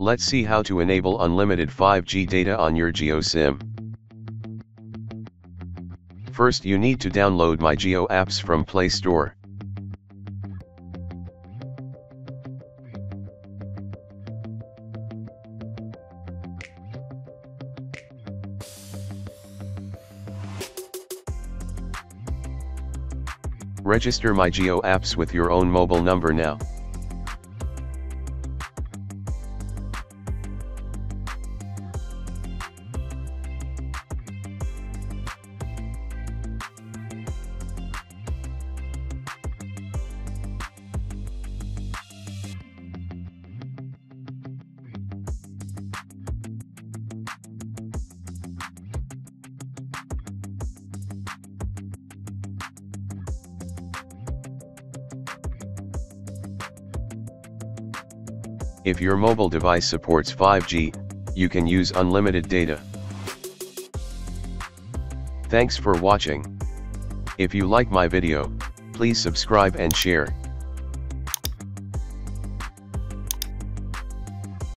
Let's see how to enable unlimited 5G data on your Jio SIM. First, you need to download My Jio apps from Play Store. Register My Jio apps with your own mobile number now. If your mobile device supports 5G, you can use unlimited data. Thanks for watching. If you like my video, please subscribe and share.